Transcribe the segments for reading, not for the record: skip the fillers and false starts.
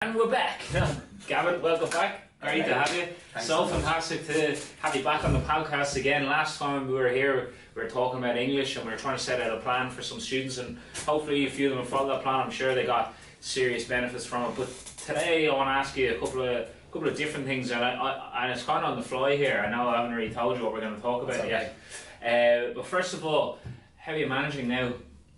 And we're back. Gavin, welcome back. Great to have you. Thanks so so much. fantastic to have you back on the podcast again. Last time we were here, we were talking about English and we were trying to set out a plan for some students, and hopefully a few of them have followed that plan. I'm sure they got serious benefits from it. But today I want to ask you a couple of different things, and and it's kind of on the fly here. I know I haven't really told you what we're going to talk about yet. But first of all, how are you managing now?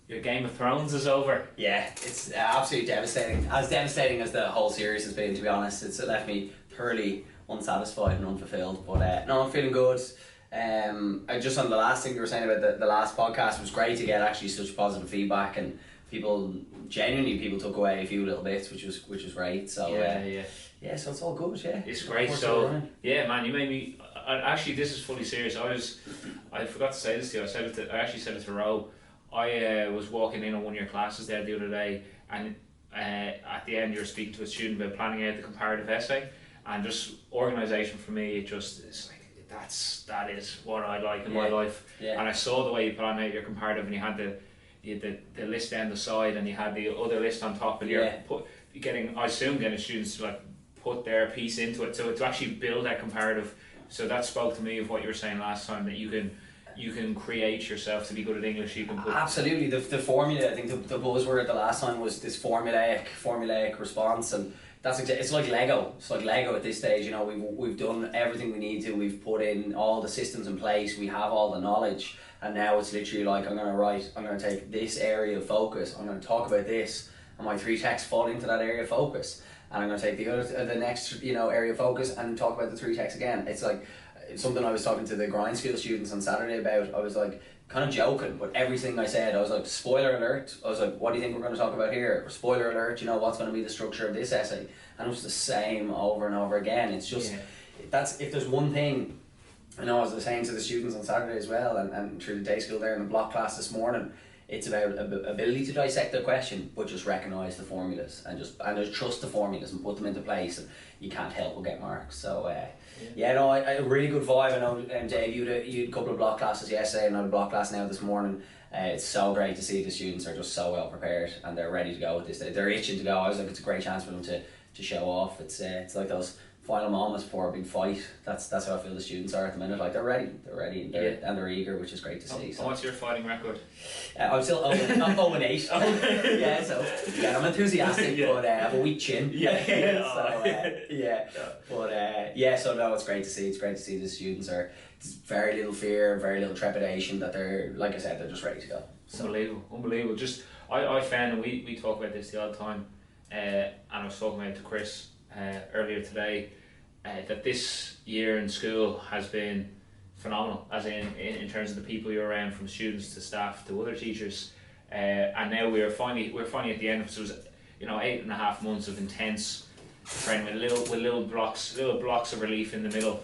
Your Game of Thrones is over. Yeah, it's absolutely devastating. As devastating as the whole series has been, to be honest. It's left me thoroughly unsatisfied and unfulfilled. But no, I'm feeling good. I just on the last thing you were saying about the last podcast, it was great to get actually such positive feedback, and people took away a few little bits, which was great. So yeah, so it's all good. Yeah, it's great. So yeah, man, you made me. Actually, this is fully serious. I forgot to say this to you. I actually said it to Ro. I was walking in on one of your classes there the other day, and at the end you were speaking to a student about planning out the comparative essay, and just organisation for me, it's like that is what I like in my life. Yeah. And I saw the way you plan out your comparative, and you had the list down the side, and you had the other list on top, and you're getting students to like put their piece into it, so to actually build that comparative. So that spoke to me of what you were saying last time, that you can create yourself to be good at English. You can put absolutely the formula. I think the buzzword the last time was this formulaic response, and that's it's like Lego. It's like Lego at this stage. You know, we've done everything we need to. We've put in all the systems in place. We have all the knowledge, and now it's literally like I'm going to take this area of focus. I'm going to talk about this, and my 3 texts fall into that area of focus. And I'm going to take the next area of focus and talk about the 3 texts again. It's like something I was talking to the grind school students on Saturday about. I was like kind of joking, but everything I said, I was like, spoiler alert. I was like, what do you think we're going to talk about here? Or, spoiler alert, what's going to be the structure of this essay? And it was the same over and over again. It's just, that's, if there's one thing, as I was saying to the students on Saturday as well, and through the day school there in the block class this morning, it's about ability to dissect the question, but just recognise the formulas and just trust the formulas and put them into place, and you can't help but get marks. So a really good vibe. I know Dave, you had a couple of block classes yesterday, and I had a block class now this morning. It's so great to see the students are just so well prepared and they're ready to go with this. They're itching to go. I was like, it's a great chance for them to show off. It's like those final moments before a big fight. That's how I feel the students are at the minute. Like they're ready, and they're eager, which is great to see. So. What's your fighting record? I'm still 0-8. I'm enthusiastic, but I have a weak chin. So no, it's great to see. It's great to see the students are very little fear, very little trepidation. That they're, like I said, they're just ready to go. So. Unbelievable. Just I found, and we talk about this the odd time, and I was talking about it to Chris earlier today, that this year in school has been phenomenal, as in terms of the people you're around, from students to staff to other teachers, and now we're finally at the end of it. So it was 8.5 months of intense training with little blocks of relief in the middle,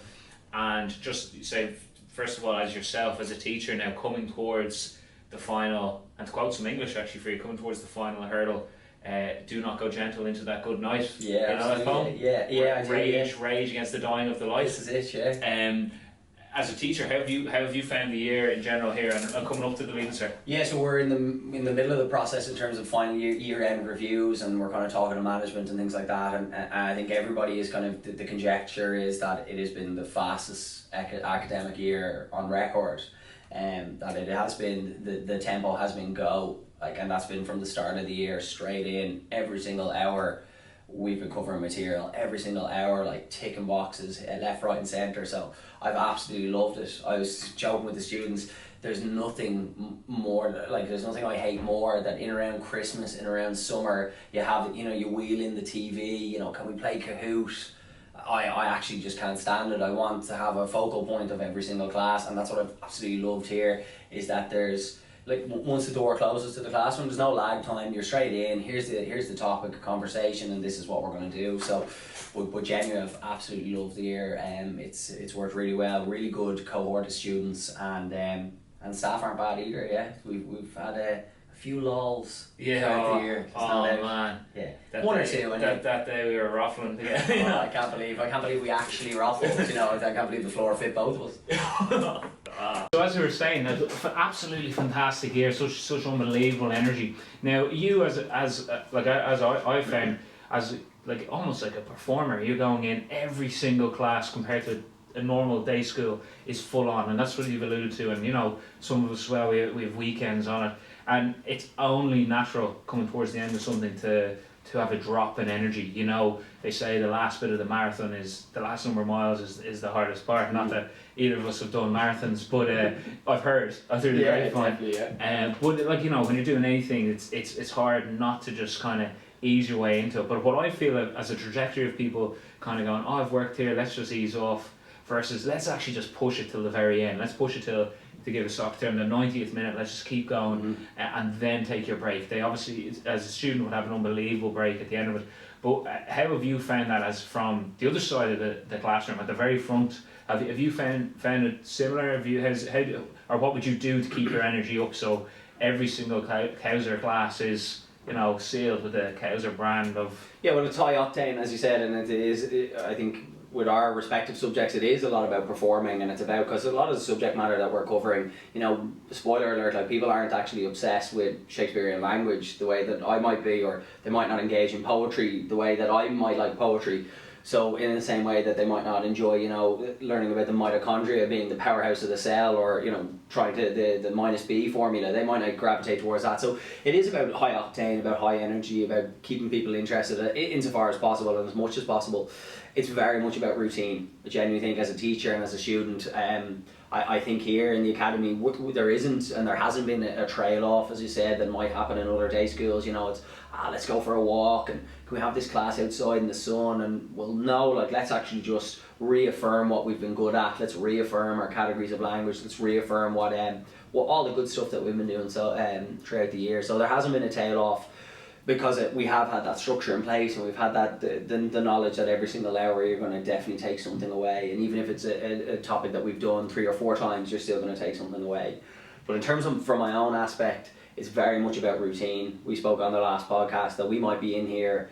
and just say, first of all, as yourself as a teacher now coming towards the final, and to quote some English actually for you, coming towards the final hurdle. Do not go gentle into that good night. Rage against the dying of the light. This is it. As a teacher, how have you found the year in general here and coming up to the Leaving Cert? Yeah, so we're in the middle of the process in terms of final year end reviews, and we're kind of talking to management and things like that. And I think everybody is kind of the conjecture is that it has been the fastest academic year on record, that it has been the tempo has been go. And that's been from the start of the year straight in. Every single hour we've been covering material, every single hour, like ticking boxes left, right and centre. So I've absolutely loved it. I was joking with the students, there's nothing I hate more than in around Christmas, in around summer, you have you wheel in the TV, can we play Kahoot? I actually just can't stand it. I want to have a focal point of every single class, and that's what I've absolutely loved here, is that there's once the door closes to the classroom, there's no lag time. You're straight in. Here's the topic of conversation, and this is what we're going to do. So, but genuinely, I've absolutely loved the year. It's worked really well. Really good cohort of students, and staff aren't bad either. Yeah, we've had a few lulls throughout the year. Man, one or two. That day we were ruffling. I can't believe we actually ruffled. I can't believe the floor fit both of us. So as we were saying, absolutely fantastic year, such unbelievable energy. Now you as I found, as like almost like a performer. You're going in every single class compared to a normal day school is full on, and that's what you've alluded to. And you know, some of us as well, we have weekends on it, and it's only natural coming towards the end of something to have a drop in energy. You know, they say the last bit of the marathon is the last number of miles is the hardest part. Not that either of us have done marathons, but I've heard through the grapevine. But like, you know, when you're doing anything, it's hard not to just kind of ease your way into it. But what I feel as a trajectory of people kind of going, oh, I've worked here, let's just ease off, versus let's actually just push it till the very end. Let's push it till, to give a sock term, the 90th minute, let's just keep going, and then take your break. They obviously, as a student, would have an unbelievable break at the end of it. But how have you found that as from the other side of the classroom, at the very front? Have you found it similar? Have you, or what would you do to keep your energy up so every single Cowzer class is, you know, sealed with the Cowzer brand of... Yeah, well, it's high octane, as you said, and it is, I think, with our respective subjects, it is a lot about performing, and it's about, because a lot of the subject matter that we're covering, you know, spoiler alert, like, people aren't actually obsessed with Shakespearean language the way that I might be, or they might not engage in poetry the way that I might like poetry. So in the same way that they might not enjoy, you know, learning about the mitochondria being the powerhouse of the cell, or, you know, trying to the minus B formula, they might not gravitate towards that. So it is about high octane, about high energy, about keeping people interested insofar as possible and as much as possible. It's very much about routine. I genuinely think, as a teacher and as a student, I think here in the academy there isn't, and there hasn't been a trail off, as you said, that might happen in other day schools. You know, it's let's go for a walk, and can we have this class outside in the sun? And well, no, like, let's actually just reaffirm what we've been good at. Let's reaffirm our categories of language. Let's reaffirm what all the good stuff that we've been doing throughout the year. So there hasn't been a tail off, because we have had that structure in place, and we've had that the knowledge that every single hour you're going to definitely take something away, and even if it's a topic that we've done 3 or 4 times, you're still going to take something away. But in terms of, from my own aspect, it's very much about routine. We spoke on the last podcast that we might be in here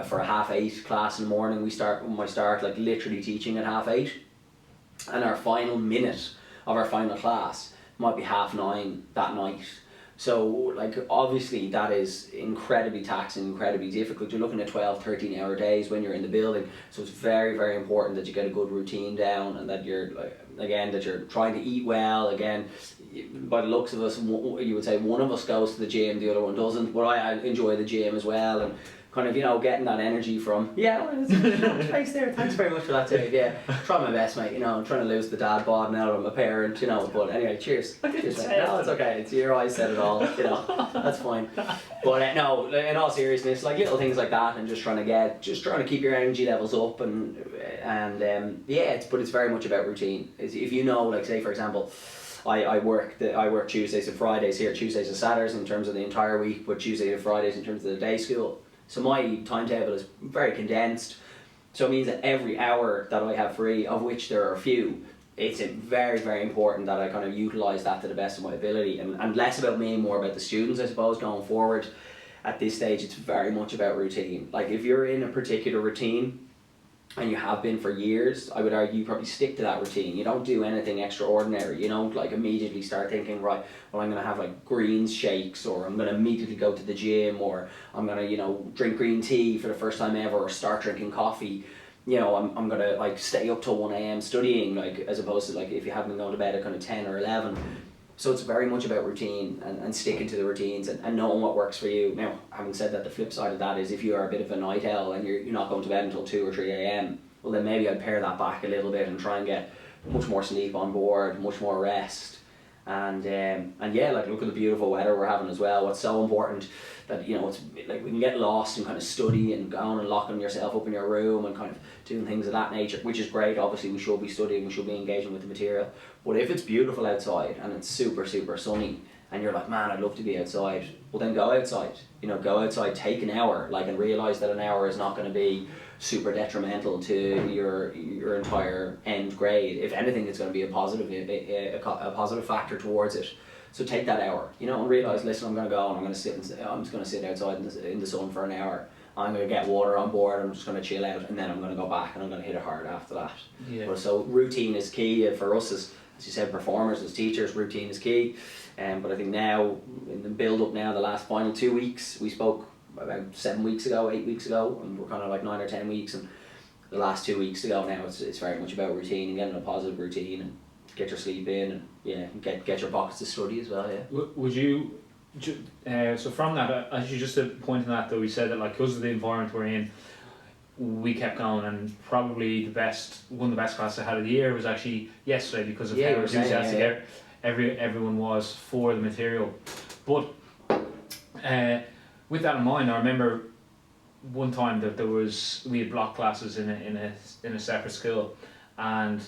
for a 8:30 class in the morning. We might start like literally teaching at 8:30, and our final minute of our final class might be 9:30 that night. So, like, obviously that is incredibly taxing, incredibly difficult. You're looking at 12, 13 hour days when you're in the building. So it's very, very important that you get a good routine down, and that you're, like, again, that you're trying to eat well. Again, by the looks of us, you would say one of us goes to the gym, the other one doesn't. But I enjoy the gym as well, and kind of, you know, getting that energy from, thanks there, thanks very much for that, Dave. Yeah, try my best, mate. You know, I'm trying to lose the dad bod now I'm a parent, you know. But anyway, cheers. Cheers, mate. No, it's okay. It's your eyes said it all. You know, that's fine. But no, in all seriousness, like, little things like that, and just trying to keep your energy levels up, and yeah, but it's very much about routine. If you know, like, say for example, I work Tuesdays and Fridays here, Tuesdays and Saturdays in terms of the entire week, but Tuesdays and Fridays in terms of the day school. So my timetable is very condensed. So it means that every hour that I have free, of which there are a few, it's very, very important that I kind of utilise that to the best of my ability, and less about me, more about the students, I suppose, going forward. At this stage, it's very much about routine. Like, if you're in a particular routine, and you have been for years, I would argue you probably stick to that routine. You don't do anything extraordinary. You don't, like, immediately start thinking, right, well, I'm going to have, like, greens shakes, or I'm going to immediately go to the gym, or I'm going to, you know, drink green tea for the first time ever, or start drinking coffee. You know, I'm going to, like, stay up till 1 a.m. studying, like, as opposed to, like, if you haven't been going to bed at kind of 10 or 11. So it's very much about routine, and sticking to the routines, and knowing what works for you. Now, having said that, the flip side of that is, if you are a bit of a night owl and you're not going to bed until 2 or 3 a.m, well, then maybe I'd pare that back a little bit and try and get much more sleep on board, much more rest. And yeah, like, look at the beautiful weather we're having as well. What's so important, that, you know, it's like, we can get lost and kind of study and going and locking yourself up in your room and kind of doing things of that nature, which is great. Obviously, we should be studying, we should be engaging with the material. But if it's beautiful outside and it's super, super sunny, and you're like, man, I'd love to be outside, well, then go outside. You know, go outside, take an hour, like, and realise that an hour is not going to be super detrimental to your entire end grade. If anything, it's going to be a positive factor towards it. So take that hour, you know, and realise, listen, I'm going to go and I'm just going to sit outside in the sun for an hour. I'm going to get water on board, I'm just going to chill out, and then I'm going to go back and I'm going to hit it hard after that. Yeah. But so routine is key for us, as you said, performers, as teachers. Routine is key. But I think now, in the build up now, the last final 2 weeks, we spoke about 7 weeks ago, 8 weeks ago, and we're kind of like 9 or 10 weeks, and the last 2 weeks to go now. It's very much about routine and getting a positive routine and get your sleep in, and yeah, get your pockets to study as well. Yeah. Would you? So from that, as you just point on that, though, we said that like because of the environment we're in, we kept going, and probably one of the best classes I had of the year was actually yesterday because of how enthusiastic everyone was for the material. But with that in mind, I remember one time that we had block classes in a separate school, and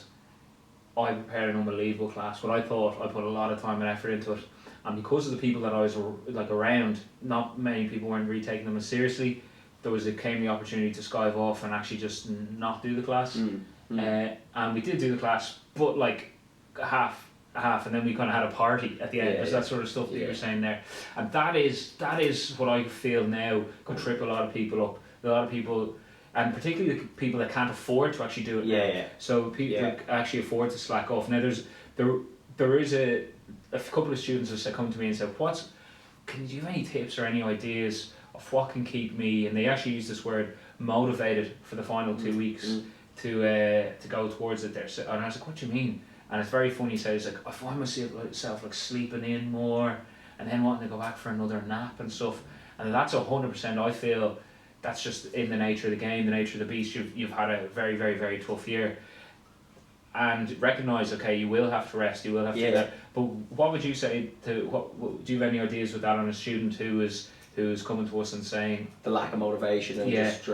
I prepared an unbelievable class. But I thought I put a lot of time and effort into it, and because of the people that I was like around, not many people weren't really taking them as seriously. Came the opportunity to skive off and actually just not do the class. And we did do the class, but like half, and then we kind of had a party at the end. There's that sort of stuff that you were saying there, and that is what I feel now could trip a lot of people up. A lot of people, and particularly the people that can't afford to actually do it. Yeah. So people that actually afford to slack off. Now there is a couple of students have come to me and said, can you give any tips or any ideas of what can keep me, and they actually use this word, motivated for the final 2 weeks to go towards it there. So, and I was like, what do you mean? And it's very funny. He says, like, I find myself like sleeping in more, and then wanting to go back for another nap and stuff. And that's 100%. I feel that's just in the nature of the game, the nature of the beast. You've had a very, very, very tough year, and recognise, okay, you will have to rest, you will have to do that. But what would you say to do you have any ideas with that on a student who's coming to us and saying the lack of motivation and just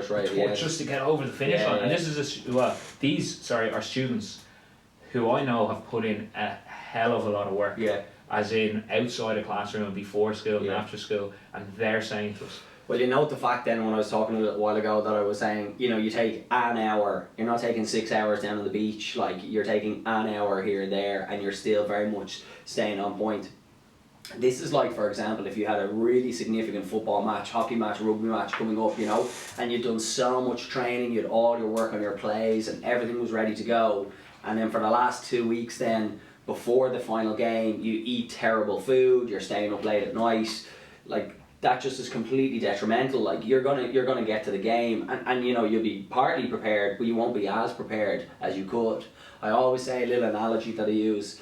just to get over the finish line? And this is these are students who I know have put in a hell of a lot of work, as in outside a classroom and before school and after school, and they're saying to us, well, you note the fact then when I was talking a little while ago that I was saying, you take an hour, you're not taking 6 hours down on the beach, like you're taking an hour here and there, and you're still very much staying on point. This is like, for example, if you had a really significant football match, hockey match, rugby match coming up, and you'd done so much training, you had all your work on your plays and everything was ready to go, and then for the last 2 weeks then, before the final game, you eat terrible food, you're staying up late at night, like that just is completely detrimental. Like you're gonna get to the game, and you'll be partly prepared, but you won't be as prepared as you could. I always say a little analogy that I use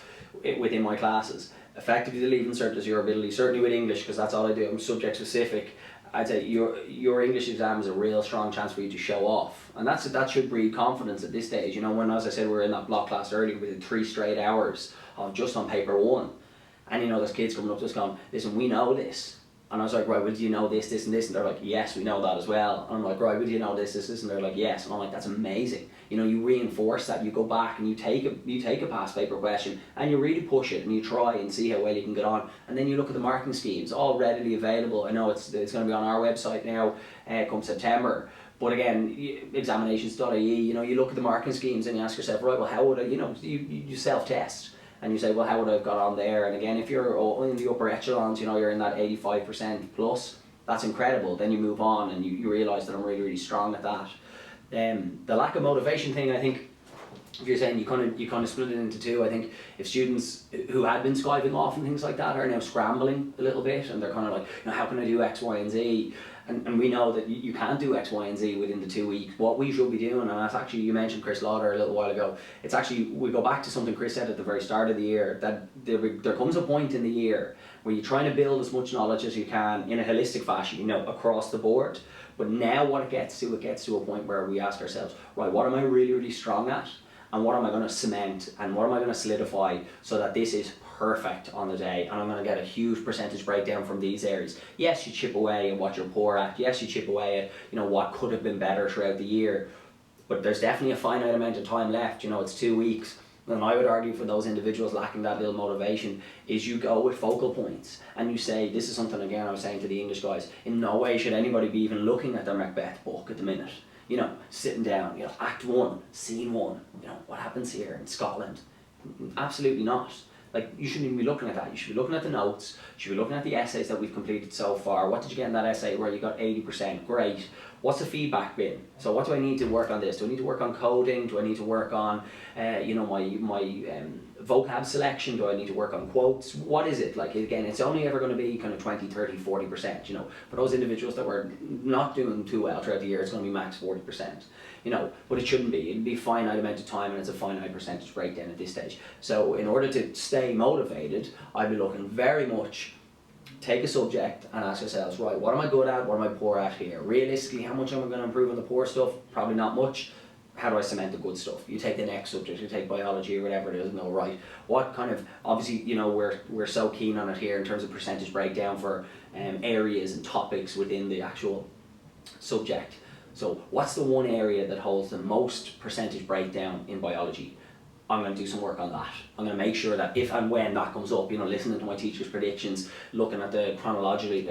within my classes. Effectively, the Leaving Cert is your ability, certainly with English, because that's all I do, I'm subject specific. I'd say your English exam is a real strong chance for you to show off, and that should breed confidence at this stage. When, as I said, we were in that block class earlier, we did 3 straight hours of just on paper 1, and there's kids coming up to us going, listen, we know this. And I was like, right, well, do you know this, this and this? And they're like, yes, we know that as well. And I'm like, right, well, do you know this, this, this? And they're like, yes. And I'm like, that's amazing. You reinforce that, you go back and you take a past paper question and you really push it and you try and see how well you can get on. And then you look at the marking schemes, all readily available. I know it's going to be on our website now come September. But again, examinations.ie, you look at the marking schemes and you ask yourself, right, well, how would I, you self-test. And you say, well, how would I have got on there? And again, if you're in the upper echelons, you're in that 85% plus, that's incredible. Then you move on and you realise that I'm really, really strong at that. The lack of motivation thing, I think, if you're saying you kind of split it into two, I think if students who had been skiving off and things like that are now scrambling a little bit, and they're kind of like, how can I do X, Y, and Z? And we know that you can't do X, Y, and Z within the 2 weeks. What we should be doing, and that's actually, you mentioned Chris Lauder a little while ago, it's actually, we go back to something Chris said at the very start of the year, that there comes a point in the year where you're trying to build as much knowledge as you can in a holistic fashion, across the board. But now what it gets to a point where we ask ourselves, right, what am I really, really strong at? And what am I going to cement, and what am I going to solidify so that this is perfect on the day, and I'm going to get a huge percentage breakdown from these areas. Yes, you chip away at what you're poor at. Yes, you chip away at what could have been better throughout the year. But there's definitely a finite amount of time left. It's 2 weeks. And I would argue for those individuals lacking that little motivation is you go with focal points and you say, this is something again I was saying to the English guys, in no way should anybody be even looking at their Macbeth book at the minute. Sitting down, Act 1, Scene 1, what happens here in Scotland? Absolutely not. Like, you shouldn't even be looking at that. You should be looking at the notes, you should be looking at the essays that we've completed so far. What did you get in that essay where you got 80%? Great. What's the feedback been? So what do I need to work on this? Do I need to work on coding? Do I need to work on, my vocab selection? Do I need to work on quotes? What is it? Like, again, it's only ever going to be kind of 20, 30, 40%, you know. For those individuals that were not doing too well throughout the year, it's going to be max 40%, you know, but it shouldn't be. It'd be a finite amount of time, and it's a finite percentage breakdown at this stage. So in order to stay motivated, I'd be looking very much, take a subject and ask yourselves, right, what am I good at, what am I poor at here? Realistically, how much am I going to improve on the poor stuff? Probably not much. How do I cement the good stuff? You take the next subject, you take biology or whatever it is, and go, right, what kind of, obviously, you know, we're so keen on it here in terms of percentage breakdown for areas and topics within the actual subject. So what's the one area that holds the most percentage breakdown in biology? I'm going to do some work on that. I'm going to make sure that if and when that comes up, you know, listening to my teacher's predictions, looking at the chronology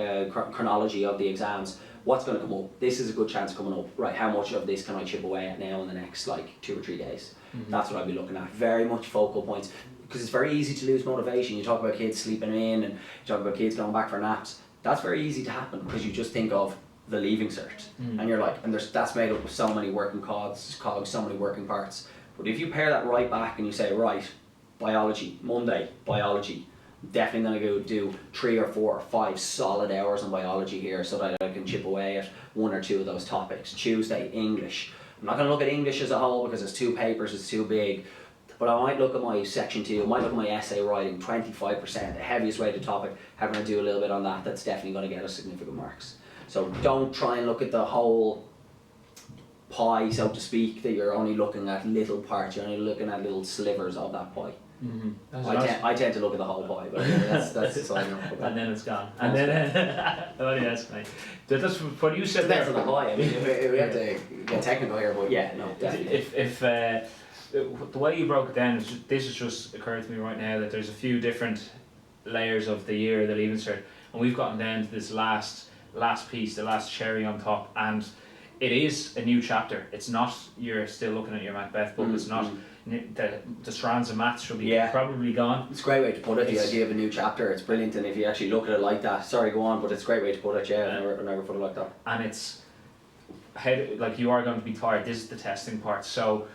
of the exams, what's going to come up? This is a good chance coming up. Right, how much of this can I chip away at now in the next like 2 or 3 days? That's what I'd be looking at. Very much focal points, because it's very easy to lose motivation. You talk about kids sleeping in, and you talk about kids going back for naps. That's very easy to happen because you just think of the Leaving Cert, and you're like, and that's made up of so many working cogs, so many working parts. But if you pair that right back and you say, right, biology, Monday, biology, definitely going to go do 3 or 4 or 5 solid hours on biology here so that I can chip away at 1 or 2 of those topics. Tuesday, English. I'm not going to look at English as a whole because it's 2 papers, it's too big. But I might look at my section 2, I might look at my essay writing, 25%, the heaviest weighted topic. How can I do a little bit on that? That's definitely going to get us significant marks. So don't try and look at the whole pie, so to speak, that you're only looking at little parts, you're only looking at little slivers of that pie. I tend to look at the whole pie, but that's the side note. And then it's gone. And then, oh yeah, that's fine. That's what you said there. Depends on the pie. I mean, we have to get technical here, but yeah, no, definitely. If the way you broke it down, this has just occurred to me right now that there's a few different layers of the year, the Leaving Cert, and we've gotten down to this last piece, the last cherry on top, and it is a new chapter. It's not you're still looking at your Macbeth book. It's not the strands of maths should be probably gone. It's a great way to put it. The idea of a new chapter. It's brilliant, and if you actually look at it like that, sorry, go on, but it's a great way to put it. Yeah, I never put it like that. And it's like you are going to be tired. This is the testing part. So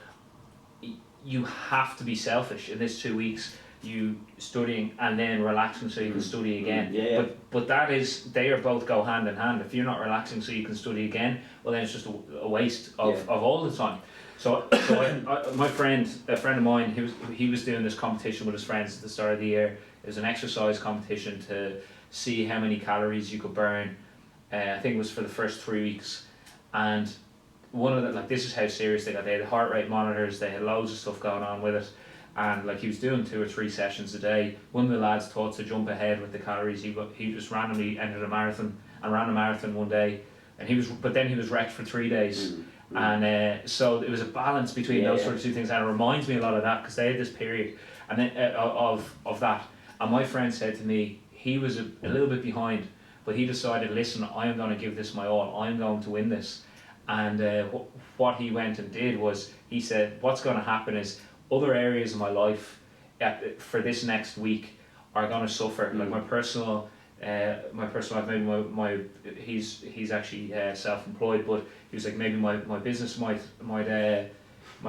you have to be selfish in this 2 weeks. You studying and then relaxing so you can study again. But that is, they are both go hand in hand. If you're not relaxing so you can study again, well then it's just a waste of all the time. So a friend of mine, he was doing this competition with his friends at the start of the year. It was an exercise competition to see how many calories you could burn. I think it was for the first 3 weeks, and one of the, like, this is how serious they got. They had heart rate monitors. They had loads of stuff going on with it. And like he was doing 2 or 3 sessions a day. One of the lads thought to jump ahead with the calories. He just randomly entered a marathon and ran a marathon one day, and but then he was wrecked for 3 days. And so it was a balance between those sort of 2 things, and it reminds me a lot of that because they had this period and then of that. And my friend said to me, he was a little bit behind, but he decided, listen, I am going to give this my all. I'm going to win this. And what he went and did was, he said, what's going to happen is other areas of my life for this next week are going to suffer. Like my personal life, maybe he's actually self-employed, but he was like, maybe my business might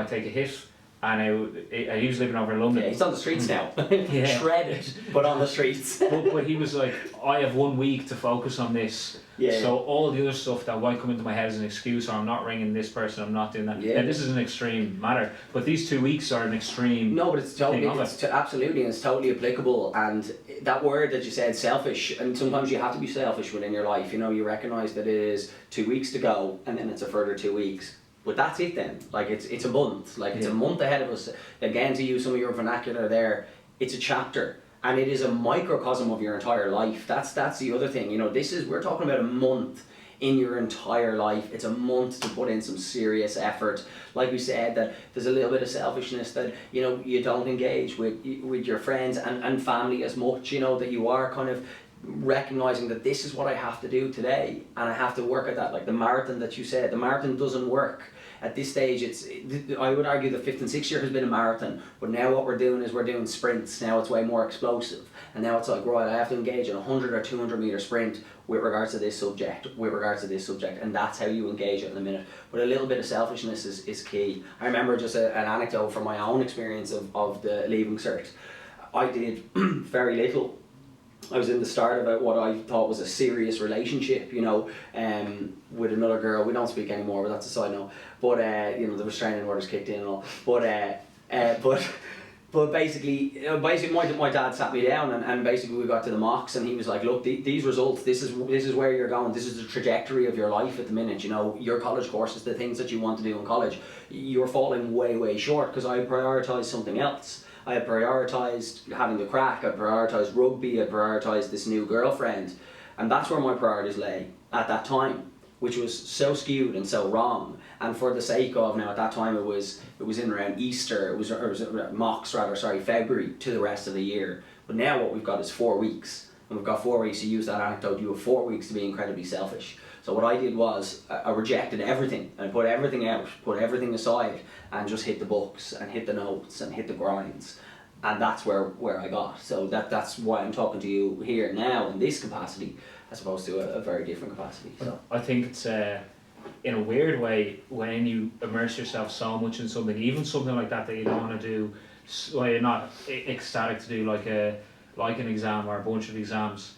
take a hit. And he was living over in London. Yeah, he's on the streets now. Shredded, but on the streets. but he was like, I have 1 week to focus on this. So all the other stuff that might come into my head as an excuse, or I'm not ringing this person, I'm not doing that. Now, this is an extreme matter, but these 2 weeks are an extreme. No, but it's totally, absolutely, and it's totally applicable. And that word that you said, selfish, and sometimes you have to be selfish within your life. You know, you recognise that it is 2 weeks to go, and then it's a further 2 weeks. But that's it then. Like it's a month. Like it's a month ahead of us. Again, to use some of your vernacular there, it's a chapter, and it is a microcosm of your entire life. That's the other thing. You know, we're talking about a month in your entire life. It's a month to put in some serious effort. Like we said, that there's a little bit of selfishness, that, you know, you don't engage with your friends and family as much. You know, that you are kind of recognizing that this is what I have to do today, and I have to work at that. Like the marathon that you said, the marathon doesn't work. At this stage, I would argue the 5th and 6th year has been a marathon, but now what we're doing is we're doing sprints. Now it's way more explosive, and now it's like, right, I have to engage in a 100 or 200 meter sprint with regards to this subject, and that's how you engage it in a minute. But a little bit of selfishness is key. I remember just an anecdote from my own experience of the Leaving Cert. I did very little. I was in the start of what I thought was a serious relationship, you know, with another girl. We don't speak anymore, but that's a side note. But you know, the restraining orders kicked in and all. But basically, my dad sat me down, and basically we got to the mocks, and he was like, look, these results, this is where you're going, this is the trajectory of your life at the minute, you know, your college courses, the things that you want to do in college, you're falling way short, because I prioritised something else. I had prioritised having the crack, I prioritised rugby, I prioritised this new girlfriend, and that's where my priorities lay at that time, which was so skewed and so wrong. And for the sake of, now at that time it was in around Easter, it was mocks rather, February to the rest of the year. But now what we've got is 4 weeks, and we've got 4 weeks to use that anecdote. You have 4 weeks to be incredibly selfish. So what I did was I rejected everything and put everything out, put everything aside, and just hit the books and hit the notes and hit the grinds. And that's where I got. So that's why I'm talking to you here now in this capacity, as opposed to a very different capacity. So I think it's in a weird way, when you immerse yourself so much in something, even something like that you don't want to do, well, you're not ecstatic to do like an exam or a bunch of exams.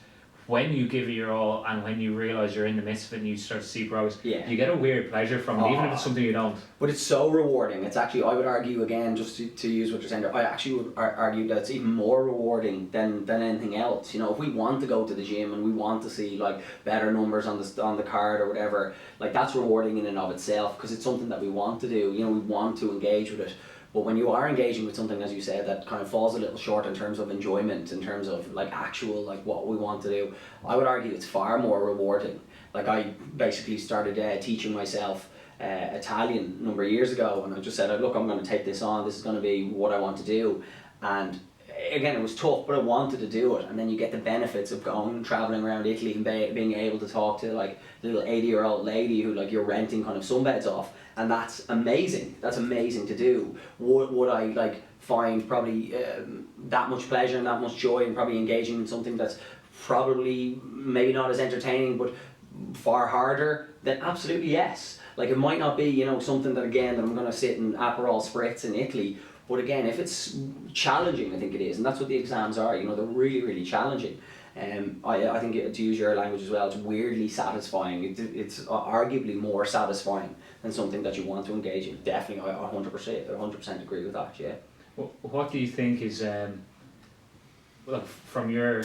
When you give it your all, and when you realise you're in the midst of it and you start to see progress, you get a weird pleasure from it, even if it's something you don't. But it's so rewarding. It's actually, I would argue again, just to use what you're saying there, I actually would argue that it's even more rewarding than anything else. You know, if we want to go to the gym and we want to see like better numbers on the card or whatever, like that's rewarding in and of itself, because it's something that we want to do. You know, we want to engage with it. But when you are engaging with something, as you said, that kind of falls a little short in terms of enjoyment, in terms of like actual, like what we want to do, I would argue it's far more rewarding. Like I basically started teaching myself Italian a number of years ago, and I just said, look, I'm going to take this on, this is going to be what I want to do. And again, it was tough, but I wanted to do it. And then you get the benefits of going and travelling around Italy and being able to talk to like a little 80-year-old lady who like you're renting kind of sunbeds off. And that's amazing. That's amazing to do. Would I like find probably that much pleasure and that much joy in probably engaging in something that's probably maybe not as entertaining but far harder? Then absolutely yes. Like it might not be, you know, something that again that I'm going to sit in Aperol Spritz in Italy. But again, if it's challenging, I think it is, and that's what the exams are. You know, they're really challenging. I think to use your language as well, it's weirdly satisfying. It's arguably more satisfying than something that you want to engage in. Definitely, I 100% agree with that. Yeah. What do you think is, look, from your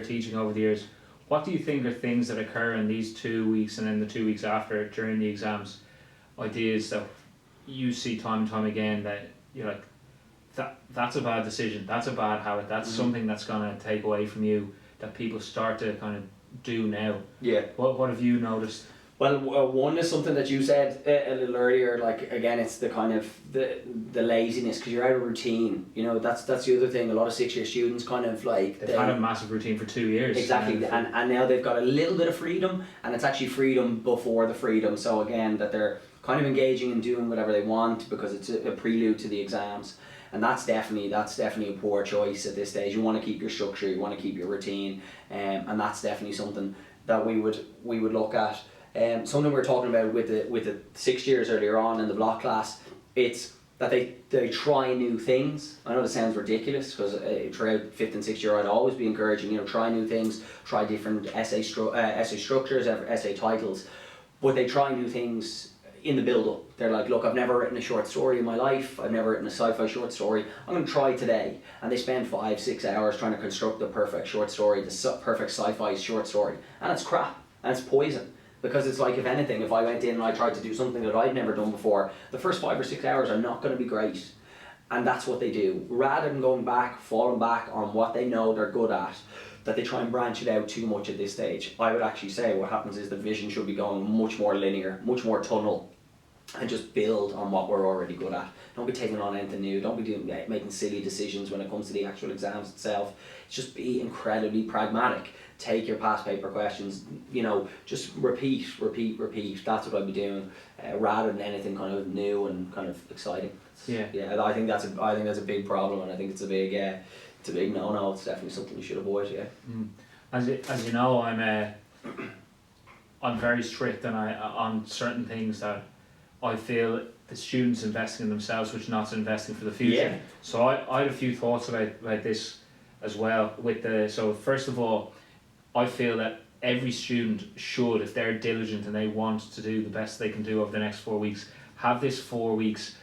teaching over the years, what do you think are things that occur in these 2 weeks and then the 2 weeks after during the exams? Ideas that you see time and time again that you're like, that's a bad decision, that's a bad habit, that's something that's going to take away from you, that people start to kind of do now. Yeah. What have you noticed? Well, one is something that you said a little earlier. Like again, it's the kind of the laziness, because you're out of routine. You know, that's the other thing. A lot of 6-year students kind of like they've had a massive routine for 2 years. Exactly, and now they've got a little bit of freedom, and it's actually freedom before the freedom. So again, that they're kind of engaging and doing whatever they want because it's a prelude to the exams. And that's definitely a poor choice at this stage. You want to keep your structure, you want to keep your routine, and that's definitely something that we would look at. Something we were talking about with the 6 years earlier on in the block class, it's that they try new things. I know this sounds ridiculous because throughout 5th and 6th year I'd always be encouraging, you know, try new things, try different essay structures, essay titles, but they try new things in the build-up. They're like, look, I've never written a short story in my life, I've never written a sci-fi short story, I'm going to try today. And they spend 5-6 hours trying to construct the perfect short story, the perfect sci-fi short story, and it's crap, and it's poison. Because it's like, if anything, if I went in and I tried to do something that I'd never done before, the first 5 or 6 hours are not going to be great. And that's what they do. Rather than falling back on what they know they're good at, that they try and branch it out too much at this stage. I would actually say what happens is the vision should be going much more linear, much more tunnel, and just build on what we're already good at. Don't be taking on anything new, don't be making silly decisions when it comes to the actual exams itself. Just be incredibly pragmatic. take your past paper questions, you know, just repeat. That's what I'd be doing, rather than anything kind of new and kind of exciting. Yeah, I think that's a big problem, and I think it's a big no. It's definitely something you should avoid. Yeah. As you know, I'm very strict, and on certain things that I feel the students investing in themselves, which not investing for the future. Yeah. So I had a few thoughts about this as well. So first of all, I feel that every student should, if they're diligent and they want to do the best they can do over the next 4 weeks, have this 4 weeks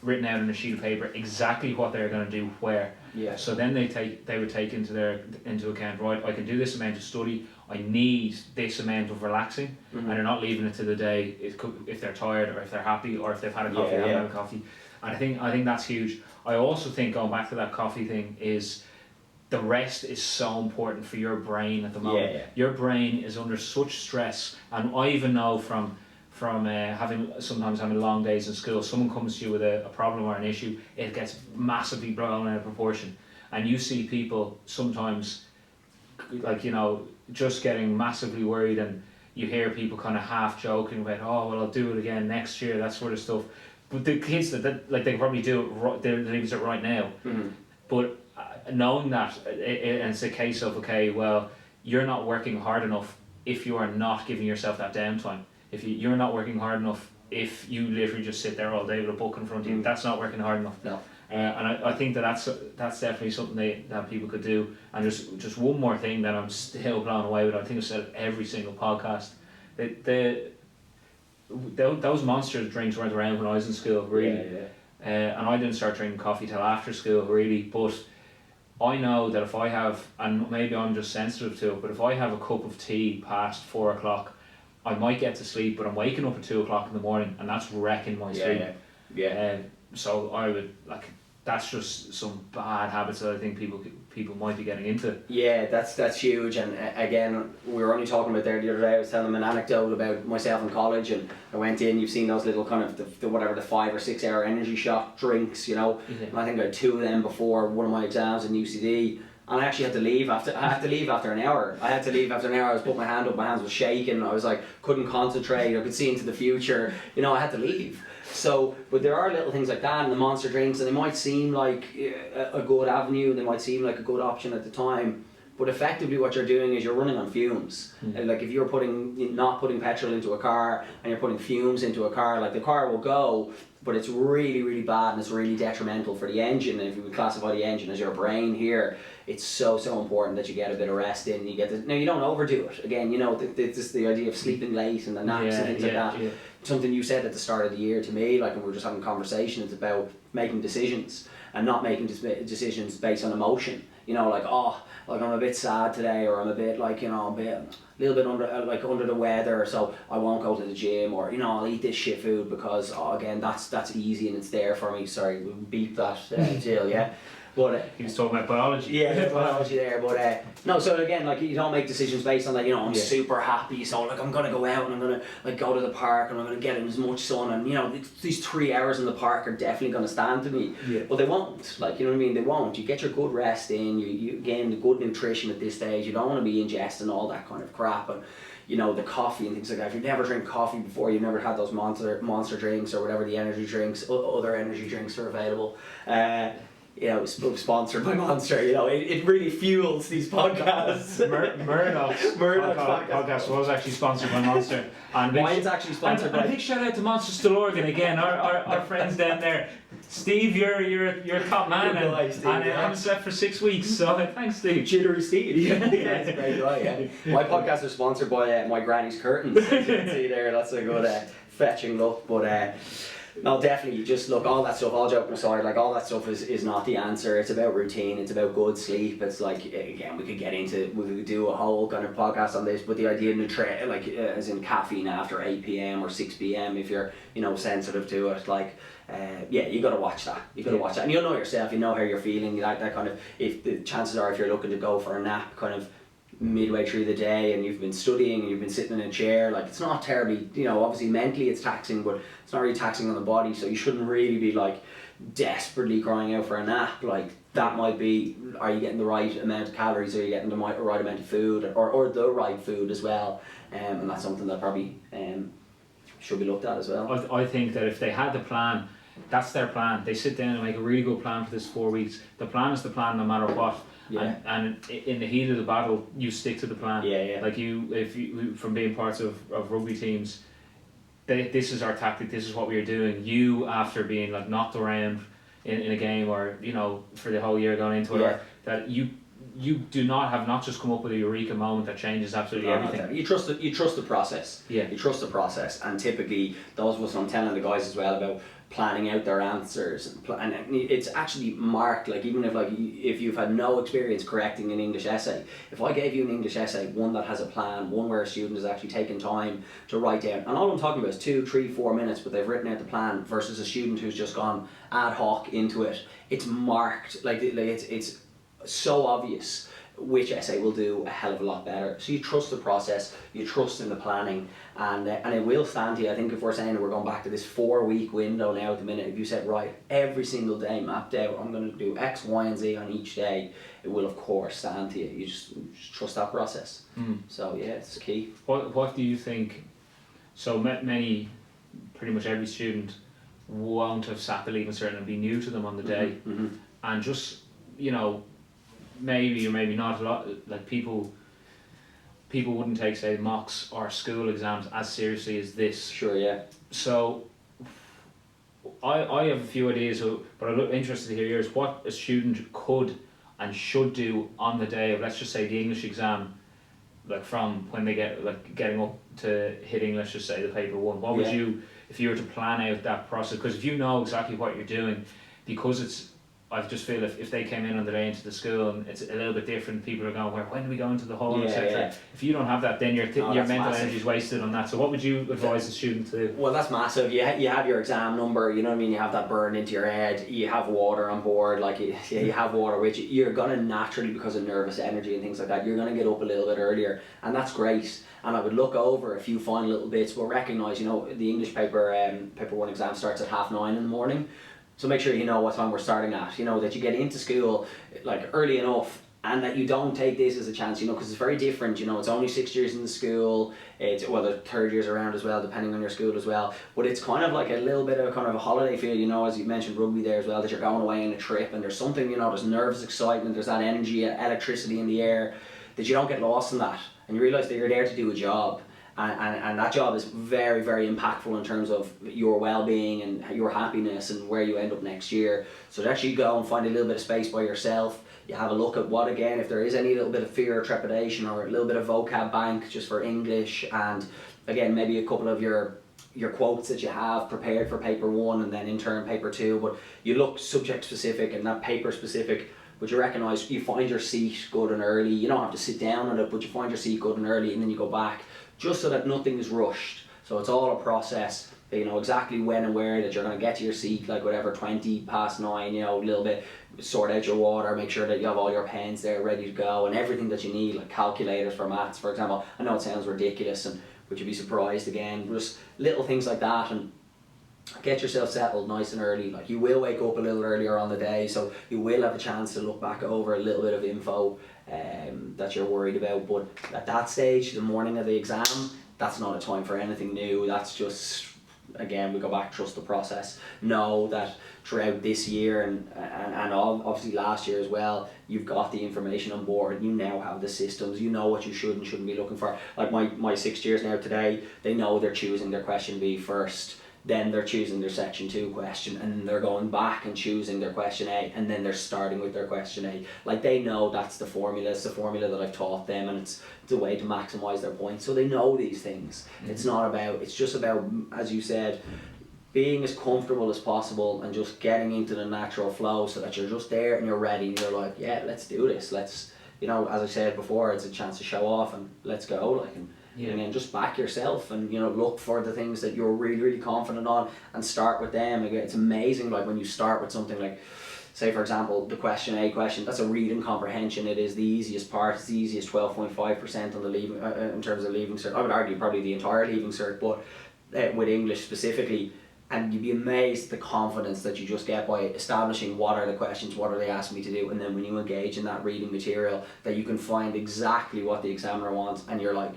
written out on a sheet of paper exactly what they're going to do where. Yeah. So then they would take into account, right, I can do this amount of study, I need this amount of relaxing, and they're not leaving it to the day if they're tired or if they're happy or if they've had a coffee, haven't had a coffee. And I think that's huge. I also think, going back to that coffee thing, is the rest is so important for your brain at the moment. Yeah. Your brain is under such stress, and I even know from having long days in school, someone comes to you with a problem or an issue, it gets massively blown out of proportion, and you see people sometimes, like, you know, just getting massively worried, and you hear people kind of half joking about, oh well, I'll do it again next year, that sort of stuff. But the kids that like, they can probably do it, they're leaving it right now. But knowing that, it's a case of, okay, well, you're not working hard enough if you are not giving yourself that downtime. If you're not working hard enough, if you literally just sit there all day with a book in front of you, that's not working hard enough. No. And I think that's definitely something that people could do. And just one more thing that I'm still blown away with, I think I've said it every single podcast, those Monster drinks weren't around when I was in school, really. And I didn't start drinking coffee till after school, really. But I know that if I have, and maybe I'm just sensitive to it, but if I have a cup of tea past 4 o'clock, I might get to sleep, but I'm waking up at 2 o'clock in the morning, and that's wrecking my sleep. So I would, like, that's just some bad habits that I think people might be getting into. Yeah, that's huge. And again, we were only talking about there the other day. I was telling them an anecdote about myself in college, and I went in. You've seen those little kind of the 5 or 6 hour energy shot drinks, you know. And I think I had 2 of them before one of my exams in UCD. And I actually had to leave after an hour. I was putting my hand up, my hands were shaking, I was like, couldn't concentrate, I could see into the future, you know, I had to leave. So, but there are little things like that in the Monster drinks, and they might seem like a good avenue, they might seem like a good option at the time, but effectively what you're doing is you're running on fumes. And like, if you're not putting petrol into a car and you're putting fumes into a car, like, the car will go, but it's really, really bad, and it's really detrimental for the engine. And if you would classify the engine as your brain here, it's so important that you get a bit of rest in. Now, you don't overdo it. Again, you know, this the idea of sleeping late and the naps and things like that. Yeah. Something you said at the start of the year to me, like, when we were just having conversations about making decisions and not making decisions based on emotion. You know, like, oh, like, I'm a bit sad today, or I'm a bit, like, you know, a little bit under the weather, so I won't go to the gym, or, you know, I'll eat this shit food because, oh, again, that's easy and it's there for me. Sorry, we'll beep that, Jill, yeah. But he was talking about biology. Yeah, biology there. But no, so again, like, you don't make decisions based on that. You know, I'm super happy, so like, I'm gonna go out and I'm gonna, like, go to the park and I'm gonna get in as much sun, and, you know, these 3 hours in the park are definitely gonna stand to me. But they won't. Like, you know what I mean? They won't. You get your good rest in. You gain the good nutrition at this stage. You don't want to be ingesting all that kind of crap. And, you know, the coffee and things like that. If you've never drank coffee before, you've never had those monster drinks or whatever the energy drinks, other energy drinks are available. You know, sponsored by Monster. You know, it really fuels these podcasts. Murdoch's podcast was actually sponsored by Monster. And mine's actually sponsored by. A big shout out to Monster Stillorgan again. Our friends down there. Steve, you're a top man, and I haven't slept for 6 weeks. So thanks, Steve. Jittery Steve. Yeah, that's a great guy. Yeah. My podcast is sponsored by my granny's curtains. As you can see there, that's a good fetching look, but. No, definitely, just look, all that stuff, all joking aside, like, all that stuff is not the answer. It's about routine, it's about good sleep. It's like, again, we could do a whole kind of podcast on this, but the idea of as in caffeine after 8 p.m. or 6 p.m, if you're, you know, sensitive to it, like, you got to watch that. And you'll know yourself, you know how you're feeling, that kind of, if the chances are, if you're looking to go for a nap kind of midway through the day and you've been studying and you've been sitting in a chair, like, it's not terribly, you know, obviously mentally it's taxing, but it's not really taxing on the body, so you shouldn't really be, like, desperately crying out for a nap. Like, That might be, are you getting the right amount of calories, are you getting the right amount of food, or the right food as well, and that's something that probably should be looked at as well. I think that if they had the plan, that's their plan. They sit down and make a really good plan for this 4 weeks. The plan is the plan no matter what. Yeah. And in the heat of the battle, you stick to the plan. Yeah. Like if you from being parts of rugby teams, this is our tactic. This is what we are doing. You, after being like knocked around in a game, or for the whole year going into it, or that you do not just come up with a eureka moment that changes absolutely everything. You trust the process. Yeah. You trust the process, and typically those was what I'm telling the guys as well about planning out their answers, and it's actually marked. Like even if you've had no experience correcting an English essay, if I gave you an English essay, one that has a plan, one where a student has actually taken time to write down, and all I'm talking about is 2, 3, 4 minutes, but they've written out the plan, versus a student who's just gone ad hoc into it. It's marked, like it's so obvious which essay will do a hell of a lot better. So you trust the process, you trust in the planning, and it will stand to you. I think if we're saying that we're going back to this 4 week window now at the minute, if you said, right, every single day mapped out, I'm going to do X, Y and Z on each day, it will of course stand to you. You just trust that process. So yeah, it's key. What do you think? So many, pretty much every student won't have sat the Leaving Cert and be new to them on the day, and just maybe or maybe not a lot, like people wouldn't take, say, mocks or school exams as seriously as this. Sure, yeah. So I have a few ideas, but I'm interested to hear yours. What a student could and should do on the day of, let's just say, the English exam, like from when they getting up to hitting, let's just say, the paper one. What would you, if you were to plan out that process? Because if you know exactly what you're doing, because I just feel if they came in on the day into the school and it's a little bit different, people are going, when do we go into the hall, etc. Yeah. If you don't have that, then your mental massive. energy is wasted on that. So what would you advise a student to do? Well, that's massive. You have your exam number, you know what I mean, you have that burned into your head, you have water on board, like you have water, which you're going to naturally, because of nervous energy and things like that, you're going to get up a little bit earlier, and that's great. And I would look over a few fine little bits, but recognise, the English paper 1 exam starts at 9:30 in the morning. So make sure you know what time we're starting at, that you get into school like early enough, and that you don't take this as a chance, because it's very different, it's only 6 years in the school, the third year's around as well, depending on your school as well, but it's kind of like a little bit of kind of a holiday feel, as you mentioned rugby there as well, that you're going away on a trip, and there's something, there's nervous excitement, there's that energy, electricity in the air, that you don't get lost in that, and you realise that you're there to do a job. And that job is very, very impactful in terms of your well-being and your happiness and where you end up next year. So to actually go and find a little bit of space by yourself, you have a look at what, again, if there is any little bit of fear or trepidation, or a little bit of vocab bank just for English, and again, maybe a couple of your quotes that you have prepared for paper 1 and then in turn paper 2, but you look subject specific and not paper specific. But you recognise you find your seat good and early. You don't have to sit down on it, but you find your seat good and early, and then you go back, just so that nothing is rushed. So it's all a process. You know exactly when and where that you're going to get to your seat, like whatever, 20 past 9, a little bit, sort out your water, make sure that you have all your pens there ready to go, and everything that you need, like calculators for maths, for example. I know it sounds ridiculous, but you'd be surprised again, just little things like that, and get yourself settled nice and early. Like, you will wake up a little earlier on the day, so you will have a chance to look back over a little bit of info that you're worried about. But at that stage, the morning of the exam, that's not a time for anything new. That's just, again, we go back, trust the process. Know that throughout this year and obviously last year as well, you've got the information on board. You now have the systems. You know what you should and shouldn't be looking for. Like my 6 years now today, they know they're choosing their question B first. Then they're choosing their section 2 question, and then they're going back and choosing their question A, and then they're starting with their question A. Like, they know that's the formula. It's the formula that I've taught them, and it's the way to maximise their points. So they know these things. Mm-hmm. It's just about, as you said, being as comfortable as possible and just getting into the natural flow, so that you're just there and you're ready and you're like, yeah, let's do this. Let's, as I said before, it's a chance to show off, and let's go. And then just back yourself and look for the things that you're really, really confident on and start with them. Again, it's amazing, like, when you start with something like, say for example, the question A question, that's a reading comprehension. It is the easiest part. It's the easiest 12.5% on the leaving in terms of Leaving Cert. I would argue probably the entire Leaving Cert, but with English specifically, and you'd be amazed at the confidence that you just get by establishing what are the questions, what are they asking me to do, and then when you engage in that reading material, that you can find exactly what the examiner wants, and you're like,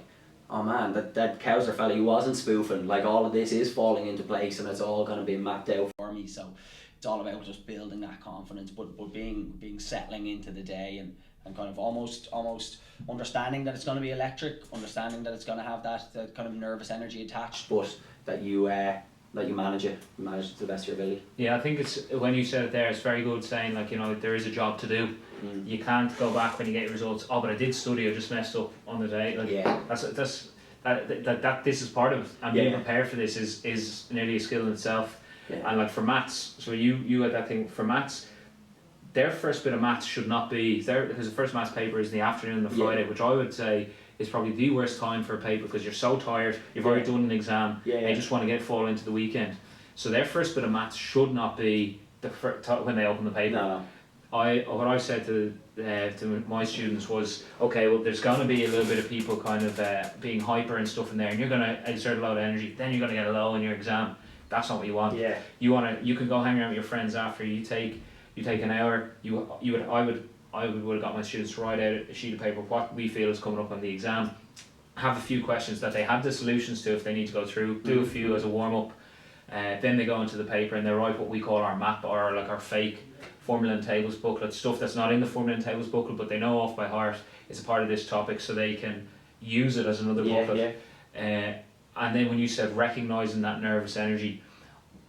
oh man, that Cowzer fella, he wasn't spoofing, like all of this is falling into place and it's all going to be mapped out for me. So it's all about just building that confidence, but being settling into the day and kind of almost understanding that it's going to be electric, understanding that it's going to have that kind of nervous energy attached, but that you manage it to the best of your ability. Yeah, I think it's, when you said it there, it's very good saying, like, you know, there is a job to do. You can't go back when you get your results, oh, but I did study, I just messed up on the day. Like, that this is part of it, and being prepared for this is nearly a skill in itself. And like for maths, so you had that thing for maths, their first bit of maths should not be there, because the first maths paper is in the afternoon on the Friday, which I would say is probably the worst time for a paper, because you're so tired, you've already done an exam, and you just want to get fall into the weekend. So their first bit of maths should not be when they open the paper. No. What I said to my students was, okay, well, there's going to be a little bit of people kind of being hyper and stuff in there, and you're going to exert a lot of energy, then you're going to get a low in your exam. That's not what you want. Yeah. You can go hang around with your friends after. You take an hour. I would have got my students to write out a sheet of paper what we feel is coming up on the exam. Have a few questions that they have the solutions to if they need to go through. Do a few as a warm up. Then they go into the paper and they write what we call our map, or like our fake formula and tables booklet, stuff that's not in the formula and tables booklet, but they know off by heart it's a part of this topic, so they can use it as another booklet. And then when you said recognising that nervous energy,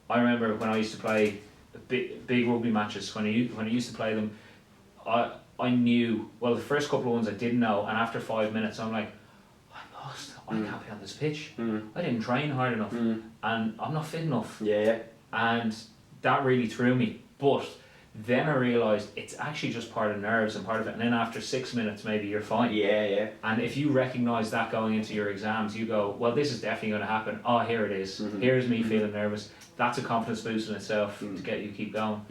I remember when I used to play big rugby matches, when I used to play them, I knew, well, the first couple of ones I didn't know, and after 5 minutes I'm like, I'm lost, I can't be on this pitch. I didn't train hard enough, and I'm not fit enough. And that really threw me. But then I realised it's actually just part of nerves and part of it, and then after 6 minutes maybe you're fine. And if you recognise that going into your exams, you go, well, this is definitely going to happen. Oh, here it is. Here's me feeling nervous. That's a confidence boost in itself to get you to keep going.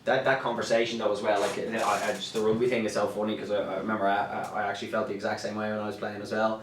That conversation though as well, like I just, the rugby thing is so funny, because I remember I actually felt the exact same way when I was playing as well.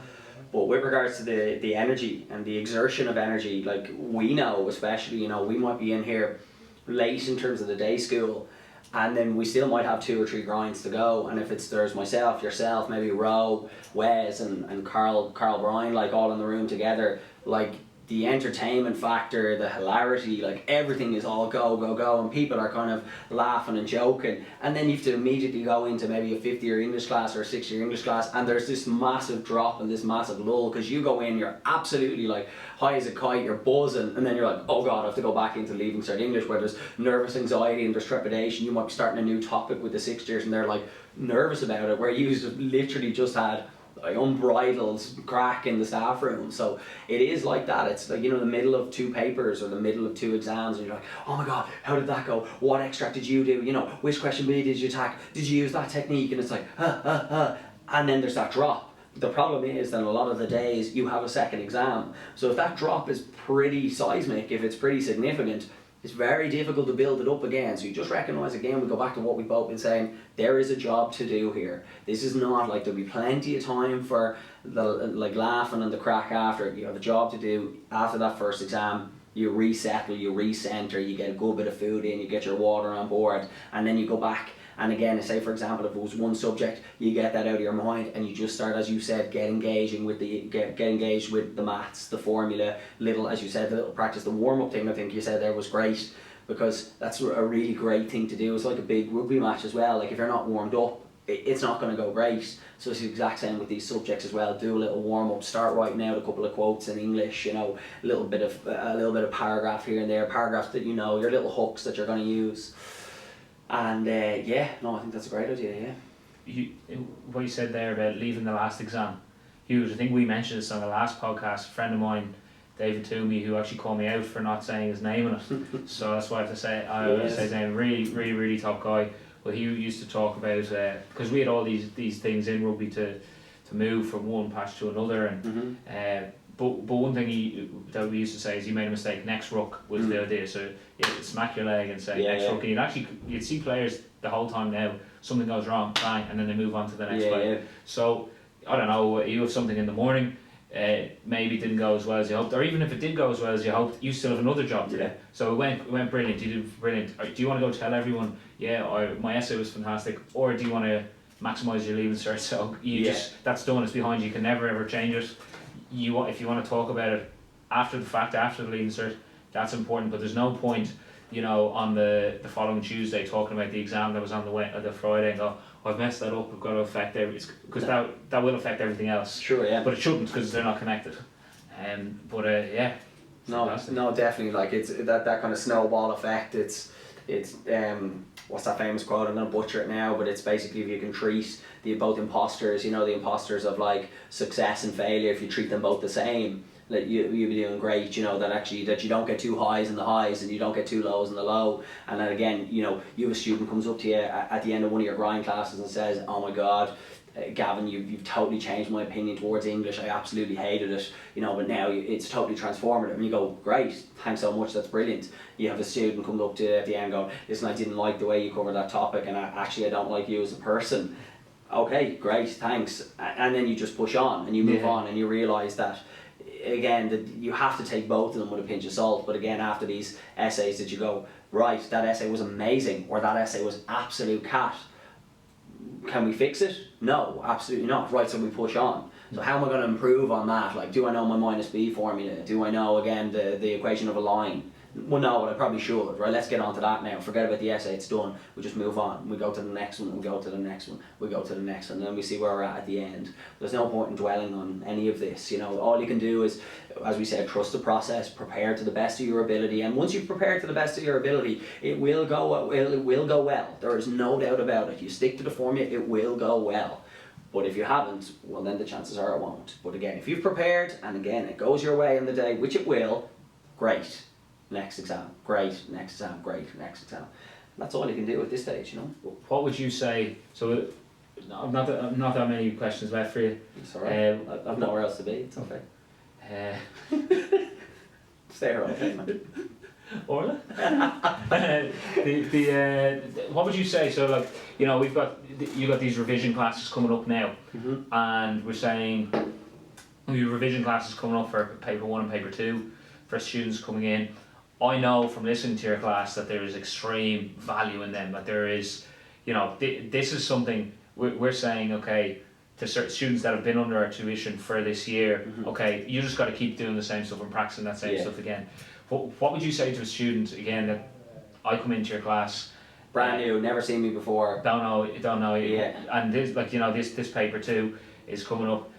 But with regards to the energy and the exertion of energy, like we know, especially, you know, we might be in here late in terms of the day school, and then we still might have 2 or 3 grinds to go, and if there's myself, yourself, maybe Ro, Wes and Carl Bryan, like all in the room together, like the entertainment factor, the hilarity, like everything is all go, and people are kind of laughing and joking, and then you have to immediately go into maybe a 5th year English class or a 6th year English class, and there's this massive drop and this massive lull, because you go in, you're absolutely like high as a kite, you're buzzing, and then you're like, oh god, I have to go back into Leaving Cert English, where there's nervous anxiety and there's trepidation. You might be starting a new topic with the 6th years and they're like nervous about it, where you literally just had unbridled crack in the staff room. So it is like that. It's like, you know, the middle of 2 papers or the middle of 2 exams, and you're like, oh my god, how did that go? What extract did you do? You know, which question B did you attack? Did you use that technique? And it's like, and then there's that drop. The problem is that a lot of the days you have a second exam. So if that drop is pretty seismic, if it's pretty significant, it's very difficult to build it up again. So you just recognise again, we go back to what we've both been saying, there is a job to do here. This is not like, there'll be plenty of time for the like laughing and the crack after. You have a job to do after that first exam. You resettle, you recenter, you get a good bit of food in, you get your water on board, and then you go back. And again, say for example, if it was one subject, you get that out of your mind and you just start, as you said, get engaged with the maths, the formula, little, as you said, the little practice. The warm-up thing, I think you said there, was great, because that's a really great thing to do. It's like a big rugby match as well. Like if you're not warmed up, it's not going to go great. So it's the exact same with these subjects as well. Do a little warm-up, start writing out a couple of quotes in English, you know, a little bit of paragraph here and there, paragraphs that you know, your little hooks that you're going to use. And I think that's a great idea. What you said there about leaving the last exam, huge. I think we mentioned this on the last podcast. A friend of mine, David Toomey, who actually called me out for not saying his name in it. So that's why I have to say, say his name. Really top guy. Well, he used to talk about, because we had all these things in rugby to move from one patch to another, and but one thing that we used to say is, you made a mistake, next ruck was the idea. So you smack your leg and say next ruck, and you'd see players the whole time now, something goes wrong, bang, and then they move on to the next play. So I don't know, you have something in the morning, maybe didn't go as well as you hoped, or even if it did go as well as you hoped, you still have another job to do. Yeah. So it went brilliant. You did brilliant. Do you want to go tell everyone, my essay was fantastic, or do you want to maximise your Leaving Cert? So that's done. It's behind you. You can never ever change it. If you want to talk about it after the fact, after the Leaving Cert, that's important. But there's no point, on the following Tuesday talking about the exam that was on the Friday and go, I've messed that up, I've got to affect everything, because that will affect everything else. Sure, yeah. But it shouldn't, because they're not connected. No, definitely. Like it's that kind of snowball effect. It's what's that famous quote? I'm gonna butcher it now, but it's basically if you can treat both imposters, the imposters of like success and failure, if you treat them both the same, that you'll be doing great. That you don't get too highs in the highs and you don't get too lows in the low. And then again, you have a student comes up to you at the end of one of your grind classes and says, "Oh my God, Gavin, you've totally changed my opinion towards English. I absolutely hated it, but now it's totally transformative." And you go, "Great, thanks so much, that's brilliant." You have a student come up to you at the end and go, "Listen, I didn't like the way you covered that topic, and I don't like you as a person." Okay, great, thanks. And then you just push on and you move on, and you realise that again that you have to take both of them with a pinch of salt. But again, after these essays that you go, right, that essay was amazing, or that essay was absolute cat. Can we fix it? No, absolutely not. Right, so we push on. So how am I going to improve on that? Like, do I know my minus B formula? Do I know, again, the equation of a line? Well, no, but I probably should. Right, let's get on to that now. Forget about the essay, it's done. We just move on. We go to the next one, we go to the next one, we go to the next one, and then we see where we're at the end. There's no point in dwelling on any of this. All you can do is, as we said, trust the process, prepare to the best of your ability, and once you've prepared to the best of your ability, it will go well. There is no doubt about it. You stick to the formula, it will go well. But if you haven't, well then the chances are it won't. But again, if you've prepared, and again, it goes your way in the day, which it will, great. Next exam, great. Next exam, great. Next exam. That's all you can do at this stage, What would you say? So, not that many questions left for you. It's alright. I've nowhere else to be. It's okay. Stay here all day, man. Orla? What would you say? So, like, you've got these revision classes coming up now, and we're saying we have revision classes coming up for paper 1 and paper 2 for students coming in. I know from listening to your class that there is extreme value in them, that there is, this is something we're saying, okay, to certain students that have been under our tuition for this year, okay, you just got to keep doing the same stuff and practicing that same stuff again. What would you say to a student, again, that I come into your class, brand new, never seen me before, don't know, and this, like, this paper 2 is coming up.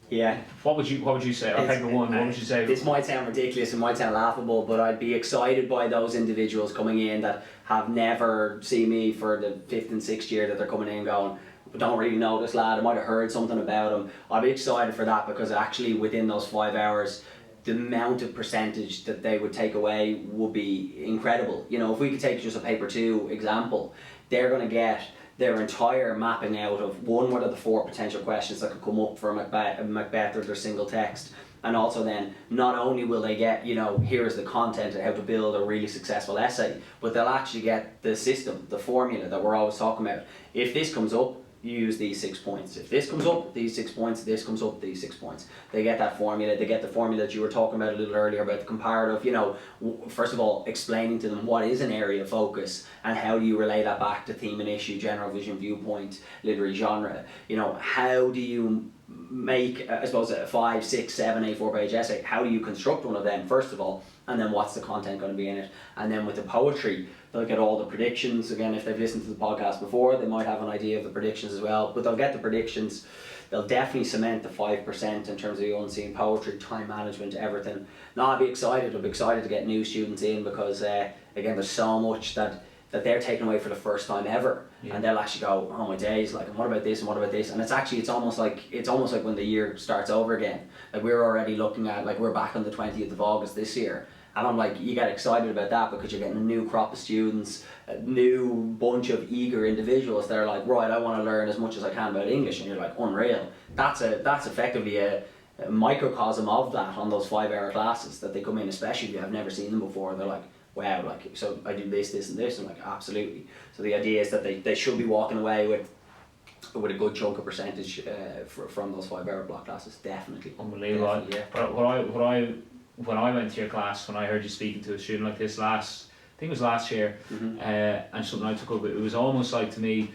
Yeah. What would you say? Or paper 1, what would you say? This might sound ridiculous, it might sound laughable, but I'd be excited by those individuals coming in that have never seen me for the 5th and 6th year, that they're coming in going, don't really know this lad, I might have heard something about him. I'd be excited for that, because actually within those 5 hours, the amount of percentage that they would take away would be incredible. If we could take just a paper 2 example, they're going to get their entire mapping out of what are the 4 potential questions that could come up for Macbeth or their single text. And also then, not only will they get, here is the content and how to build a really successful essay, but they'll actually get the system, the formula that we're always talking about. If this comes up, you use these 6 points. If this comes up, these 6 points. This comes up, these 6 points. They get that formula. They get the formula that you were talking about a little earlier about the comparative. First of all, explaining to them what is an area of focus and how do you relay that back to theme and issue, general vision, viewpoint, literary genre. How do you make, I suppose, a 5, 6, 7, 8, 4-page essay? How do you construct one of them, first of all? And then what's the content going to be in it? And then with the poetry, they'll get all the predictions. Again, if they've listened to the podcast before, they might have an idea of the predictions as well. But they'll get the predictions. They'll definitely cement the 5% in terms of the unseen poetry, time management, everything. Now, I'll be excited to get new students in, because, again, there's so much that they're taking away for the first time ever. Yeah. And they'll actually go, oh my days, like, and what about this and what about this? And it's almost like when the year starts over again. Like, we're already looking at, like, we're back on the 20th of August this year. And I'm like, you get excited about that, because you're getting a new crop of students, a new bunch of eager individuals that are like, right, I want to learn as much as I can about English. And you're like, unreal. That's effectively a microcosm of that on those 5-hour classes that they come in, especially if you have never seen them before. They're like, wow, like, so I do this, this and this. I'm like, absolutely. So the idea is that they should be walking away with with a good chunk of percentage from those 5 hour block classes, definitely. Unbelievable. Definitely, yeah. When I went to your class, when I heard you speaking to a student like this I think it was last year, and something I took up, it was almost like to me,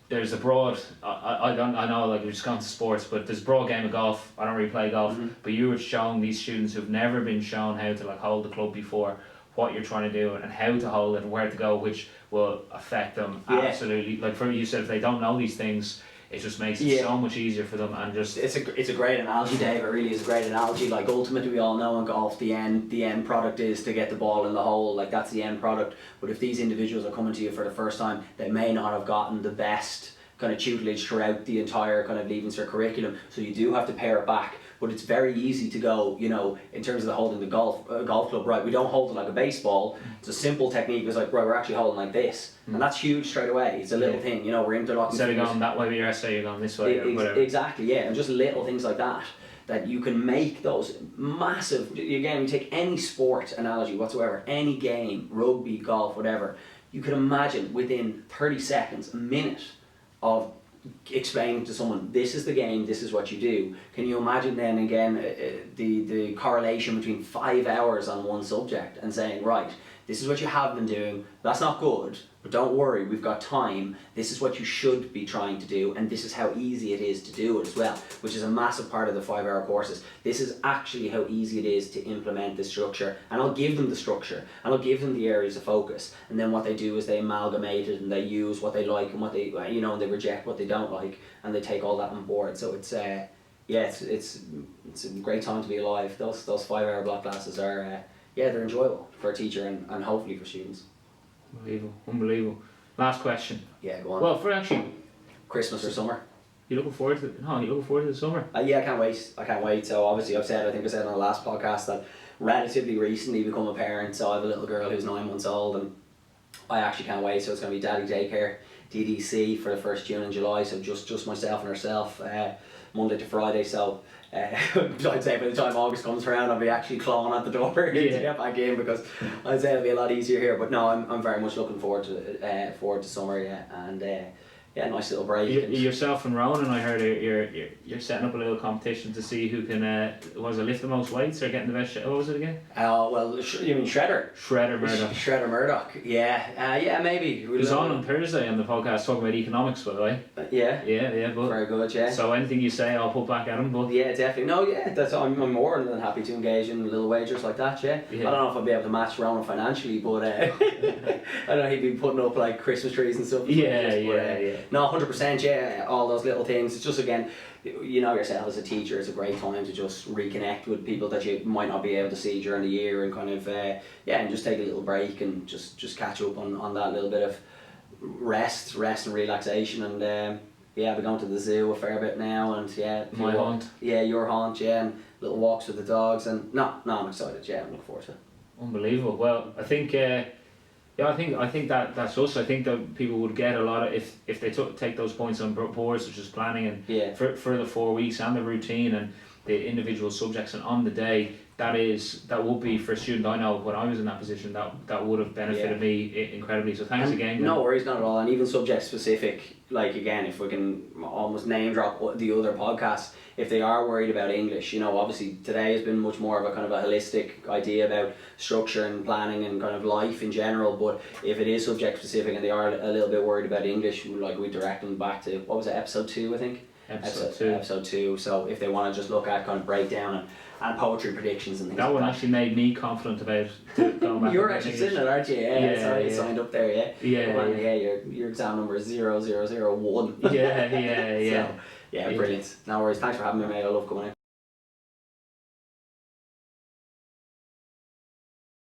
there's a broad, I know like we've just gone to sports, but there's a broad game of golf. I don't really play golf, but you were showing these students who've never been shown how to like hold the club before, what you're trying to do and how to hold it and where to go, which will affect them absolutely. Like for you said, if they don't know these things, it just makes it so much easier for them. And just it's a great analogy, Dave. It really is a great analogy. Like ultimately, we all know in golf, the end product is to get the ball in the hole. Like that's the end product. But if these individuals are coming to you for the first time, they may not have gotten the best kind of tutelage throughout the entire kind of Leaving Cert curriculum. So you do have to pare it back. But it's very easy to go, you know, in terms of the holding the golf club, right, we don't hold it like a baseball. It's a simple technique. It's like, right, we're actually holding like this. And that's huge straight away. It's a little thing, you know, we're interlocking. Instead of going that way with your essay, you're going this way or whatever. Exactly, yeah. And just little things like that you can make those massive, again, you take any sport analogy whatsoever, any game, rugby, golf, whatever, you can imagine within 30 seconds, a minute of explaining to someone, this is the game, this is what you do. Can you imagine then again the correlation between 5 hours on one subject and saying, right, this is what you have been doing, that's not good, but don't worry, we've got time, this is what you should be trying to do, and this is how easy it is to do it as well, which is a massive part of the 5 hour courses. This is actually how easy it is to implement the structure, and I'll give them the structure, and I'll give them the areas of focus, and then what they do is they amalgamate it, and they use what they like and what they, you know, and they reject what they don't like, and they take all that on board. So it's it's a great time to be alive. Those 5 hour block classes are they're enjoyable for a teacher and hopefully for students. Unbelievable. Last question. Yeah, go on. Well, for actually Christmas or summer. You looking forward to the summer? Yeah, I can't wait. So obviously I think I said on the last podcast that relatively recently become a parent, so I have a little girl who's 9 months old, and I actually can't wait. So it's going to be daddy daycare, DDC, for the first June and July, so just myself and herself, Monday to Friday. So I'd say by the time August comes around, I'll be actually clawing at the door to get back in, because I'd say it'll be a lot easier here. But no, I'm very much looking forward to summer, and nice little break. Yourself and Ronan, I heard you're setting up a little competition to see who can lift the most weights or getting the best. What was it again? Well, you mean Shredder? Shredder Murdoch. Shredder Murdoch. Yeah, maybe. He was on Thursday on the podcast talking about economics, by the way. Yeah. But very good. Yeah. So anything you say, I'll put back at him. But yeah, definitely. No, yeah, I'm more than happy to engage in little wagers like that. Yeah. I don't know if I'll be able to match Ronan financially, but I don't know, he'd be putting up like Christmas trees and stuff. Yeah. No, 100%, yeah, all those little things. It's just, again, you know yourself as a teacher, it's a great time to just reconnect with people that you might not be able to see during the year, and kind of, and just take a little break and just catch up on that little bit of rest and relaxation. And I've been going to the zoo a fair bit now, and my haunt. Yeah, your haunt, and little walks with the dogs, and no, I'm excited, I'm looking forward to it. Unbelievable. Well, I think... I think that's us. I think that people would get a lot of, if they take those points on board, such as planning and for the 4 weeks and the routine and the individual subjects, and on the day, that would be, for a student I know when I was in that position, that would have benefited me incredibly. So thanks again. No worries, not at all. And even subject specific, like again, if we can almost name drop the other podcasts, if they are worried about English, you know, obviously today has been much more of a kind of a holistic idea about structure and planning and kind of life in general. But if it is subject specific and they are a little bit worried about English, we direct them back to, what was it, episode 2, I think? Episode 2. So if they want to just look at kind of breakdown and poetry predictions and things that like one that. Actually made me confident about going back. You're actually sitting it, aren't you? Yeah, signed up there, your exam number is 0001. Yeah. So, brilliant. No worries. Thanks for having me, mate. I love coming in.